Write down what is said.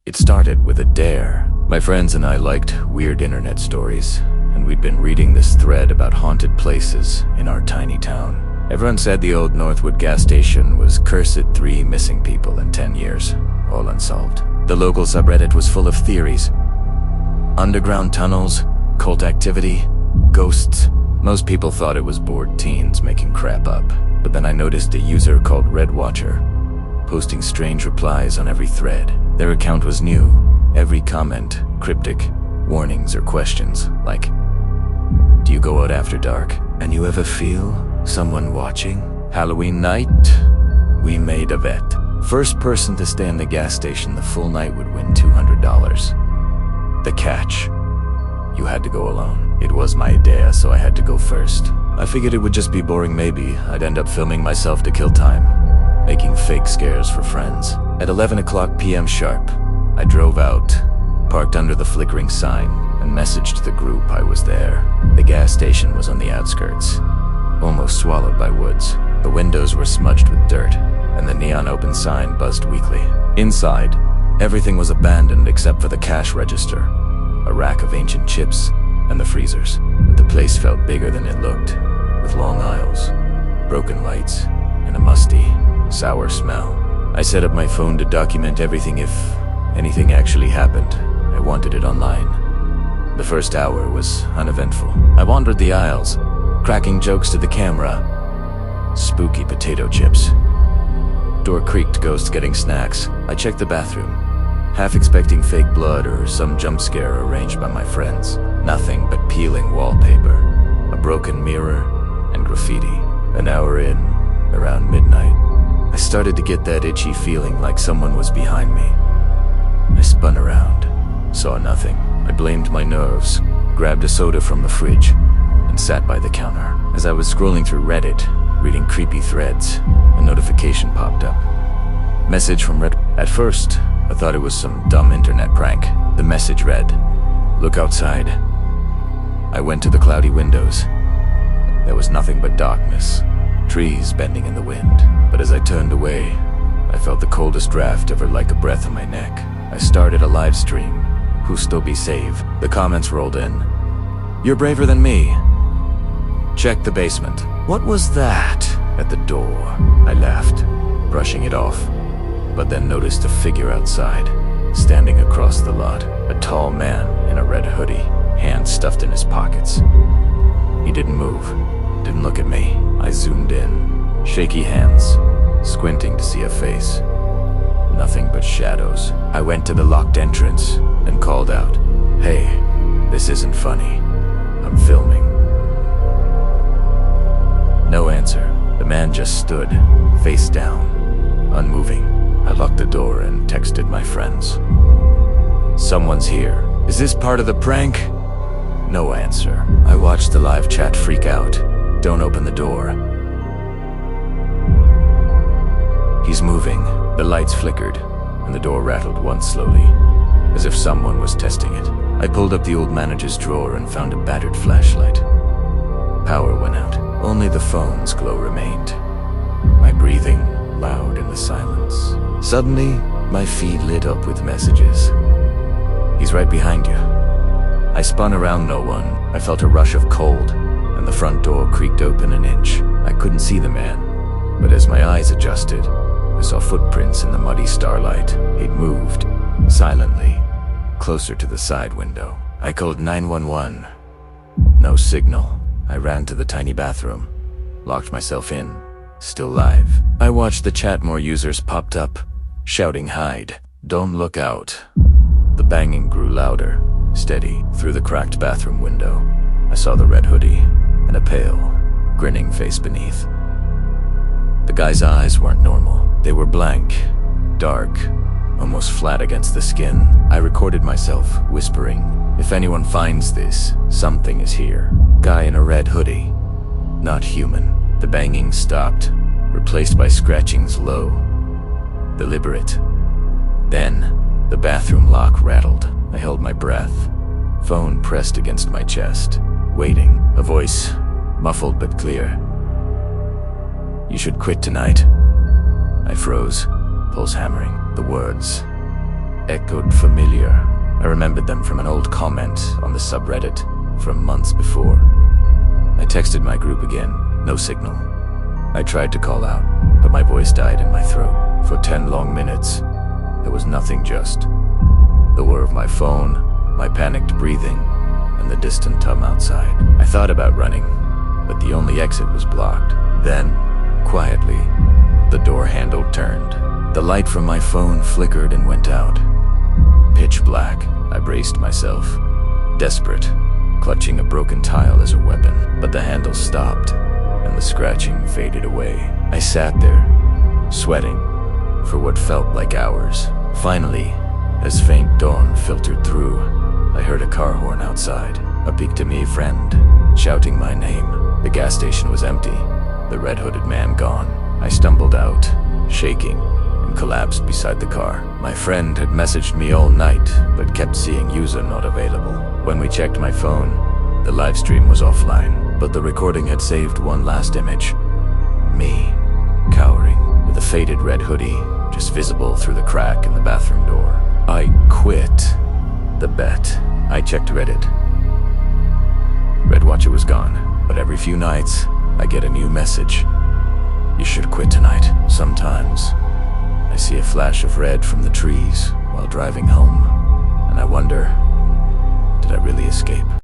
It started with a dare. My friends and I liked weird internet stories, and we'd been reading this thread about haunted places in our tiny town. Everyone said the old Northwood gas station was cursed 3 missing people in 10 years, all unsolved. The local subreddit was full of theories. Underground tunnels, cult activity, ghosts. Most people thought it was bored teens making crap up, but then I noticed a user called Red Watcher posting strange replies on every thread. Their account was new. Every comment, cryptic, warnings or questions like, "Do you go out after dark? And you ever feel someone watching? Halloween night? We made a bet. First person to stay in the gas station the full night would win $200. The catch: you had to go alone. It was my idea, so I had to go first. I figured it would just be boring. Maybe I'd end up filming myself to kill time, making fake scares for friends. At 11 p.m. sharp, I drove out, parked under the flickering sign, and messaged the group I was there. The gas station was on the outskirts, almost swallowed by woods. The windows were smudged with dirt, and the neon open sign buzzed weakly. Inside, everything was abandoned except for the cash register, a rack of ancient chips, and the freezers. But the place felt bigger than it looked, with long aisles, broken lights, and a musty, sour smell. I set up my phone to document everything if anything actually happened. I wanted it online. The first hour was uneventful. I wandered the aisles, cracking jokes to the camera. Spooky potato chips. Door creaked, ghosts getting snacks. I checked the bathroom, half expecting fake blood or some jump scare arranged by my friends. Nothing but peeling wallpaper, a broken mirror, and graffiti. An hour in, around midnight, I started to get that itchy feeling like someone was behind me. I spun around, saw nothing. I blamed my nerves, grabbed a soda from the fridge, and sat by the counter. As I was scrolling through Reddit, reading creepy threads, a notification popped up. Message from Red. At first, I thought it was some dumb internet prank. The message read, "Look outside." I went to the cloudy windows. There was nothing but darkness, trees bending in the wind. But as I turned away, I felt the coldest draft ever, like a breath on my neck. I started a live stream. Who still be saved? The comments rolled in. "You're braver than me. Check the basement." What was that at the door? I laughed, brushing it off, but then noticed a figure outside, standing across the lot. A tall man in a red hoodie, hands stuffed in his pockets. He didn't move, didn't look at me. I zoomed in. Shaky hands, squinting to see a face. Nothing but shadows. I went to the locked entrance and called out, "Hey, this isn't funny. I'm filming." No answer. The man just stood, face down, unmoving. I locked the door and texted my friends. "Someone's here. Is this part of the prank?" No answer. I watched the live chat freak out. "Don't open the door. He's moving." The lights flickered, and the door rattled once slowly, as if someone was testing it. I pulled up the old manager's drawer and found a battered flashlight. Power went out. Only the phone's glow remained. My breathing loud in the silence. Suddenly, my feed lit up with messages. "He's right behind you." I spun around, no one. I felt a rush of cold, and the front door creaked open an inch. I couldn't see the man, but as my eyes adjusted, I saw footprints in the muddy starlight. He'd moved, silently, closer to the side window. I called 911. No signal. I ran to the tiny bathroom, locked myself in, still live. I watched the chat. More users popped up, shouting, "Hide. Don't look out." The banging grew louder, steady. Through the cracked bathroom window, I saw the red hoodie and a pale, grinning face beneath. The guy's eyes weren't normal. They were blank, dark, almost flat against the skin. I recorded myself, whispering, "If anyone finds this, something is here." Guy in a red hoodie. Not human. The banging stopped, replaced by scratchings low, deliberate. Then, the bathroom lock rattled. I held my breath, phone pressed against my chest, waiting. A voice, muffled but clear. "You should quit tonight." I froze, pulse hammering. The words, echoed familiar. I remembered them from an old comment on the subreddit from months before. I texted my group again, no signal. I tried to call out, but my voice died in my throat. For 10 long minutes, there was nothing, just the whir of my phone, my panicked breathing, and the distant hum outside. I thought about running, but the only exit was blocked. Then, quietly, the door handle turned. The light from my phone flickered and went out. Pitch black. I braced myself, desperate, clutching a broken tile as a weapon. But the handle stopped, and the scratching faded away. I sat there, sweating, for what felt like hours. Finally, as faint dawn filtered through, I heard a car horn outside. A peek-to-me friend, shouting my name. The gas station was empty, the red-hooded man gone. I stumbled out, shaking, and collapsed beside the car. My friend had messaged me all night, but kept seeing user not available. When we checked my phone, the live stream was offline, but the recording had saved one last image. Me, cowering, with a faded red hoodie, just visible through the crack in the bathroom door. I quit the bet. I checked Reddit. Red Watcher was gone, but every few nights, I get a new message. You should quit tonight. Sometimes, I see a flash of red from the trees while driving home, and I wonder, did I really escape?